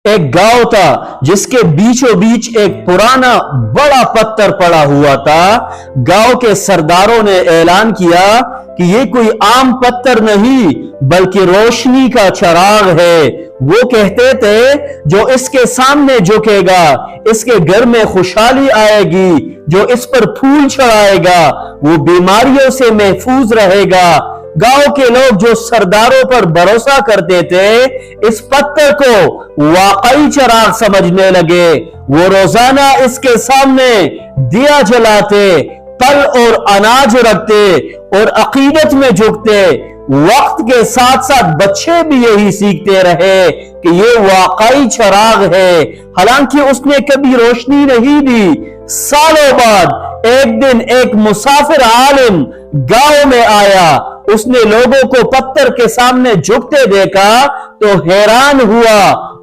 ایک گاؤں تھا جس کے بیچوں بیچ ایک پرانا بڑا پتھر پڑا ہوا تھا۔ گاؤں کے سرداروں نے اعلان کیا کہ یہ کوئی عام پتھر نہیں بلکہ روشنی کا چراغ ہے۔ وہ کہتے تھے جو اس کے سامنے جھکے گا اس کے گھر میں خوشحالی آئے گی، جو اس پر پھول چڑھائے گا وہ بیماریوں سے محفوظ رہے گا۔ گاؤں کے لوگ جو سرداروں پر بھروسہ کرتے تھے اس پتھر کو واقعی چراغ سمجھنے لگے۔ وہ روزانہ اس کے سامنے دیا جلاتے، پھل اور اناج رکھتے اور عقیدت میں جھکتے۔ وقت کے ساتھ ساتھ بچے بھی یہی سیکھتے رہے کہ یہ واقعی چراغ ہے، حالانکہ اس نے کبھی روشنی نہیں دی۔ سالوں بعد ایک دن ایک مسافر عالم گاؤں میں آیا۔ اس نے لوگوں کو پتھر کے سامنے جھکتے دیکھا تو حیران ہوا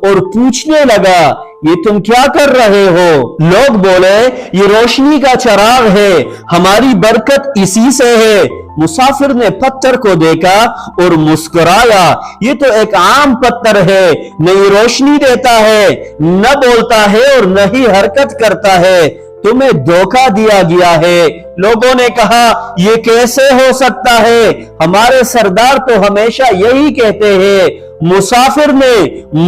اور پوچھنے لگا، یہ تم کیا کر رہے ہو؟ لوگ بولے، یہ روشنی کا چراغ ہے، ہماری برکت اسی سے ہے۔ مسافر نے پتھر کو دیکھا اور مسکرایا، یہ تو ایک عام پتھر ہے، نہ یہ روشنی دیتا ہے، نہ بولتا ہے اور نہ ہی حرکت کرتا ہے، تمہیں دھوکہ دیا گیا ہے۔ لوگوں نے کہا، یہ کیسے ہو سکتا ہے؟ ہمارے سردار تو ہمیشہ یہی کہتے ہیں۔ مسافر نے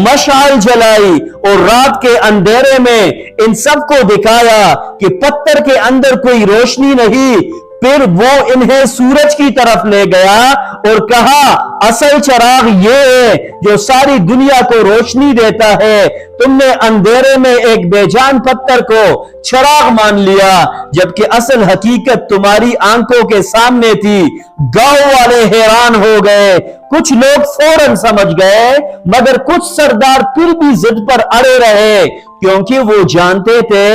مشعل جلائی اور رات کے اندھیرے میں ان سب کو دکھایا کہ پتھر کے اندر کوئی روشنی نہیں۔ پھر وہ انہیں سورج کی طرف لے گیا اور کہا، اصل چراغ یہ ہے جو ساری دنیا کو روشنی دیتا ہے، تم نے اندھیرے میں ایک بے جان پتھر کو چراغ مان لیا جبکہ اصل حقیقت تمہاری آنکھوں کے سامنے تھی۔ گاؤں والے حیران ہو گئے، کچھ لوگ فوراً سمجھ گئے مگر کچھ سردار پھر بھی ضد پر اڑے رہے، کیونکہ وہ جانتے تھے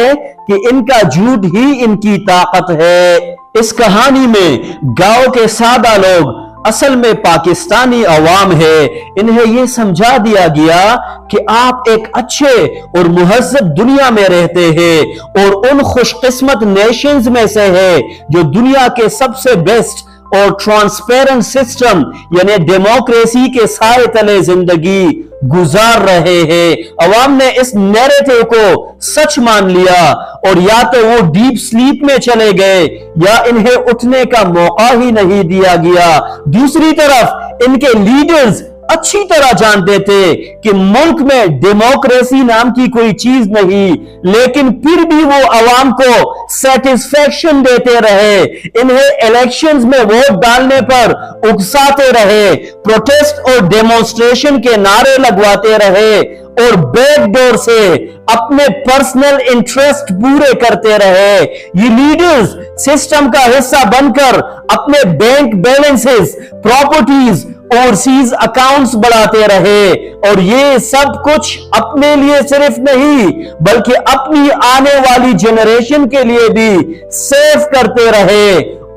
کہ ان کا جھوٹ ہی ان کی طاقت ہے۔ اس کہانی میں گاؤں کے سادہ لوگ اصل میں پاکستانی عوام ہے۔ انہیں یہ سمجھا دیا گیا کہ آپ ایک اچھے اور مہذب دنیا میں رہتے ہیں اور ان خوش قسمت نیشنز میں سے ہے جو دنیا کے سب سے بیسٹ اور ٹرانسپیرنٹ سسٹم یعنی ڈیموکریسی کے سائے تلے زندگی گزار رہے ہیں۔ عوام نے اس نیریٹو کو سچ مان لیا اور یا تو وہ ڈیپ سلیپ میں چلے گئے یا انہیں اٹھنے کا موقع ہی نہیں دیا گیا۔ دوسری طرف ان کے لیڈرز اچھی طرح جانتے تھے کہ ملک میں ڈیموکریسی نام کی کوئی چیز نہیں، لیکن پھر بھی وہ عوام کو سیٹسفیکشن دیتے رہے، انہیں الیکشنز میں ووٹ ڈالنے پر اکساتے رہے، پروٹیسٹ اور ڈیمونسٹریشن کے نعرے لگواتے رہے اور بیک ڈور سے اپنے پرسنل انٹرسٹ پورے کرتے رہے۔ یہ لیڈرز سسٹم کا حصہ بن کر اپنے bank balances, properties, overseas accounts بڑھاتے رہے اور یہ سب کچھ اپنے لیے صرف نہیں بلکہ اپنی آنے والی جنریشن کے لیے بھی سیو کرتے رہے،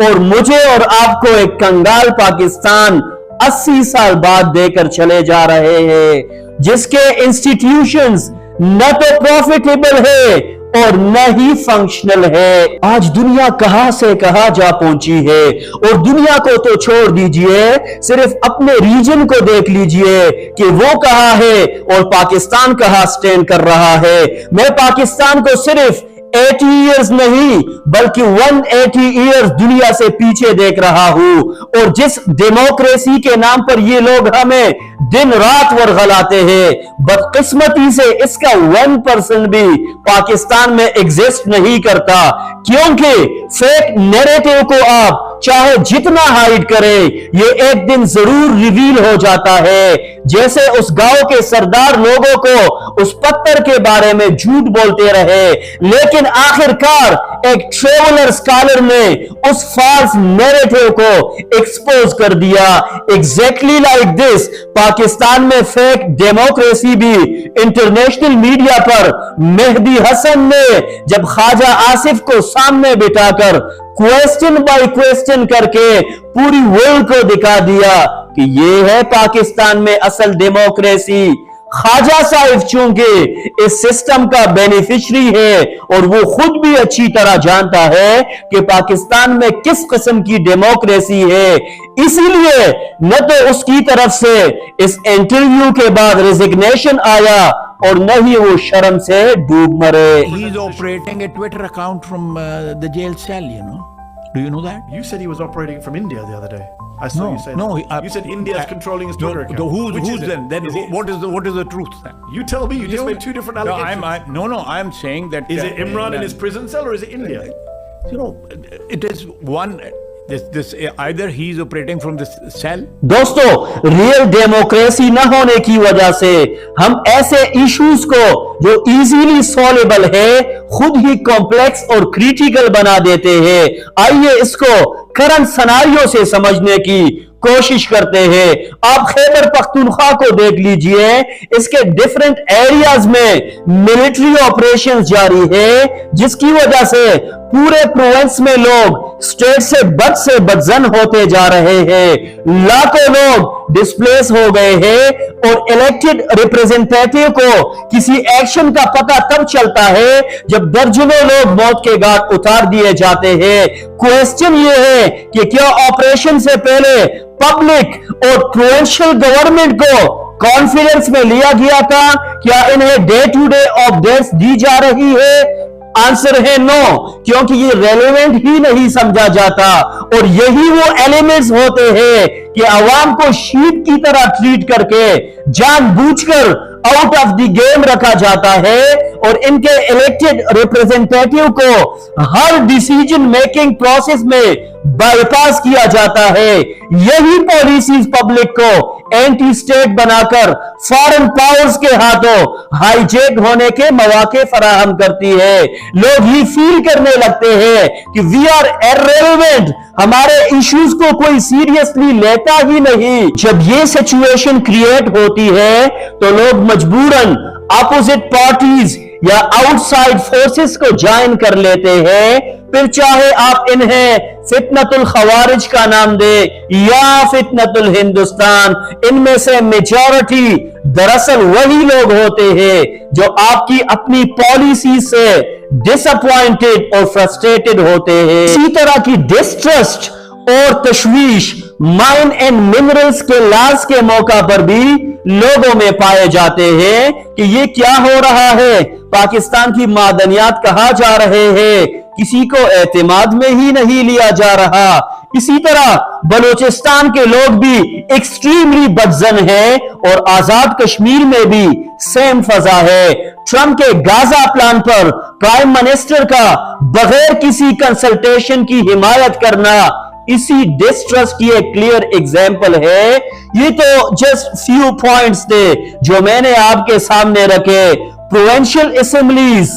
اور مجھے اور آپ کو ایک کنگال پاکستان 80 سال بعد دے کر چلے جا رہے ہیں جس کے انسٹیٹیوشنز نہ تو پروفیٹیبل ہے اور نہ ہی فنکشنل ہے۔ آج دنیا کہاں سے کہاں جا پہنچی ہے، اور دنیا کو تو چھوڑ دیجئے، صرف اپنے ریجن کو دیکھ لیجئے کہ وہ کہاں ہے اور پاکستان کہاں سٹینڈ کر رہا ہے۔ میں پاکستان کو صرف 80 ایئرز نہیں بلکہ 180 ایئرز دنیا سے پیچھے دیکھ رہا ہوں، اور جس ڈیموکریسی کے نام پر یہ لوگ ہمیں دن رات ورغلاتے ہیں، بدقسمتی سے اس کا 1% بھی پاکستان میں ایگزسٹ نہیں کرتا، کیونکہ فیک نیریٹو کو آپ چاہے جتنا ہائیڈ کرے یہ ایک دن ضرور ریویل ہو جاتا ہے۔ جیسے اس گاؤں کے سردار لوگوں کو اس پتھر کے بارے میں جھوٹ بولتے رہے، لیکن آخر کار ایک ٹریولر اسکالر نے اس فالس نیریٹو کو ایکسپوز کر دیا۔ ایگزیکٹلی لائک دس پاکستان میں فیک ڈیموکریسی بھی انٹرنیشنل میڈیا پر مہدی حسن نے جب خواجہ آصف کو سامنے بٹھا کر کویسچن بائی کویسچن کر کے پوری ورلڈ کو دکھا دیا کہ یہ ہے پاکستان میں اصل ڈیموکریسی۔ خواجہ صاحب چونکہ اس سسٹم کا بینیفیشری ہے اور وہ خود بھی اچھی طرح جانتا ہے کہ پاکستان میں کس قسم کی ڈیموکریسی ہے، اسی لیے نہ تو اس کی طرف سے اس انٹرویو کے بعد ریزگنیشن آیا اور نہ ہی وہ شرم سے ڈوب مرے. He is operating a Twitter account from the jail cell, you know. Do you know that? You said he was operating from India the other day. I saw you say No. that. You said India is controlling his Twitter account. Who's then? Then what is the truth then? You tell me. You just made two different allegations. I am saying that. Is it Imran in his prison cell or is it India? You know, it is one. This either he is operating from this cell. دوستو, real democracy نہ ہونے کی وجہ سے ہم ایسے issues کو جو ایزیلی سولیبل ہے خود ہی کمپلیکس اور کریٹیکل بنا دیتے ہیں. آئیے اس کو کرنٹ سناریو سے سمجھنے کی کوشش کرتے ہیں. آپ خیبر پختونخوا کو دیکھ لیجئے, اس کے ڈیفرنٹ ایریاز میں ملٹری آپریشنز جاری ہے جس کی وجہ سے پورے پروونس میں لوگ سٹیٹ سے بدزن ہوتے جا رہے ہیں. لاکھوں لوگ ڈسپلیس ہو گئے ہیں اور الیکٹڈ ریپریزنٹیٹیو کو کسی ایکشن کا پتہ تب چلتا ہے جب درجنوں لوگ موت کے گھاٹ اتار دیے جاتے ہیں. کوسچن یہ ہے کہ کیا آپریشن سے پہلے پبلک اور پروونشل گورنمنٹ کو کانفیڈنس میں لیا گیا تھا؟ کیا انہیں day to day of death دی جا رہی ہے؟ آنسر ہے نو, کیونکہ یہ ریلیونٹ ہی نہیں سمجھا جاتا. اور یہی وہ ایلیمنٹس ہوتے ہیں کہ عوام کو شیپ کی طرح ٹریٹ کر کے جان بوجھ کر آؤٹ آف دی گیم رکھا جاتا ہے اور ان کے الیکٹڈ ریپریزنٹیٹیو کو ہر ڈیسیجن میکنگ پروسیس میں بائی پاس کیا جاتا ہے. یہی پالیسیز پبلک کو اینٹی سٹیٹ بنا کر فارن پاورز کے ہاتھوں ہائی جیک ہونے کے مواقع فراہم کرتی ہے. لوگ یہ فیل کرنے لگتے ہیں کہ وی آر ایرریلیونٹ, ہمارے ایشوز کو کوئی سیریسلی لیتا ہی نہیں. جب یہ سچویشن کریٹ ہوتی ہے تو لوگ مجبوراً اپوزٹ پارٹیز یا آؤٹ سائڈ فورسز کو جوائن کر لیتے ہیں. پھر چاہے آپ انہیں فتنۃ الخوارج کا نام دے یا فتنۃ الہندوستان, ان میں سے میجورٹی دراصل وہی لوگ ہوتے ہیں جو آپ کی اپنی پالیسی سے ڈس اپوائنٹڈ اور فرسٹریٹڈ ہوتے ہیں. اسی طرح کی ڈسٹرسٹ اور تشویش مائن اینڈ منرلز کے لاس کے موقع پر بھی لوگوں میں پائے جاتے ہیں کہ یہ کیا ہو رہا ہے, پاکستان کی معدنیات کہاں جا رہے ہیں, کسی کو اعتماد میں ہی نہیں لیا جا رہا. اسی طرح بلوچستان کے لوگ بھی ایکسٹریملی بدزن ہیں اور آزاد کشمیر میں بھی سیم فضا ہے. ٹرمپ کے غازہ پلان پر پرائم منسٹر کا بغیر کسی کنسلٹیشن کی حمایت کرنا اسی ڈسٹرسٹ کی ایک کلیئر ایگزامپل ہے. یہ تو جسٹ فیو پوائنٹس تھے جو میں نے آپ کے سامنے رکھے. Provincial assemblies,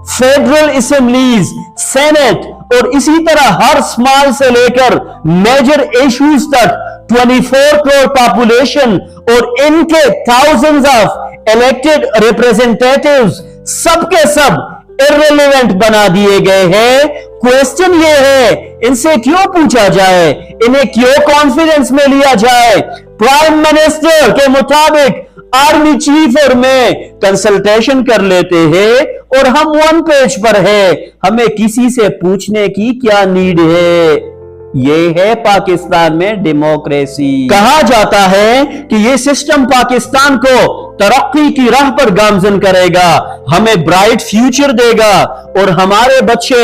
federal assemblies, senate اور اسی طرح ہر سمال سے لے کر میجر ایشوز تک 24 کروڑ پاپولیشن اور ان کے thousands آف الیکٹڈ ریپریزنٹیٹیوز سب کے سب irrelevant بنا دیے گئے ہیں. کوسچن یہ ہے ان سے کیوں پوچھا جائے, انہیں کیوں کانفیڈنس میں لیا جائے؟ پرائم منسٹر کے مطابق آرمی چیف اور میں کنسلٹیشن کر لیتے ہیں اور ہم ون پیج پر ہے, ہمیں کسی سے پوچھنے کی کیا نیڈ ہے. یہ ہے پاکستان میں ڈیموکریسی. کہا جاتا ہے کہ یہ سسٹم پاکستان کو ترقی کی راہ پر گامزن کرے گا, ہمیں برائٹ فیوچر دے گا اور ہمارے بچے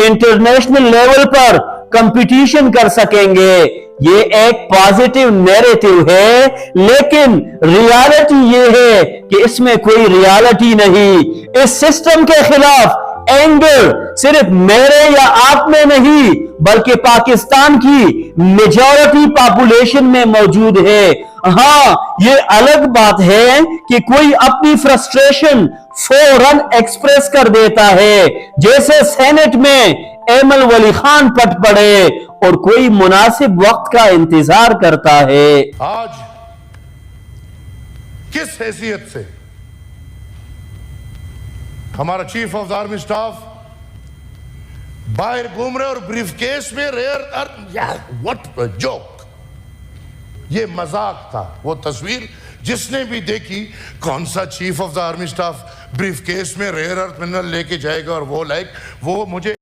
انٹرنیشنل لیول پر کمپٹیشن کر سکیں گے. یہ ایک پازیٹیو نیریٹو ہے, لیکن ریالٹی یہ ہے کہ اس میں کوئی ریالٹی نہیں. اس سسٹم کے خلاف اینگر صرف میرے یا آپ میں نہیں بلکہ پاکستان کی میجورٹی پاپولیشن میں موجود ہے. ہاں, یہ الگ بات ہے کہ کوئی اپنی فرسٹریشن فوراً ایکسپریس کر دیتا ہے, جیسے سینٹ میں ایمل ولی خان پٹ پڑے اور کوئی مناسب وقت کا انتظار کرتا ہے. آج کس حیثیت سے ہمارا چیف آف آرمی سٹاف باہر گھوم رہے اور بریف کیس میں وٹ جوک, یہ مذاق تھا. وہ تصویر جس نے بھی دیکھی, کون سا chief of the army staff brief case میں ریئر ارتھ منرل لے کے جائے گا, اور وہ مجھے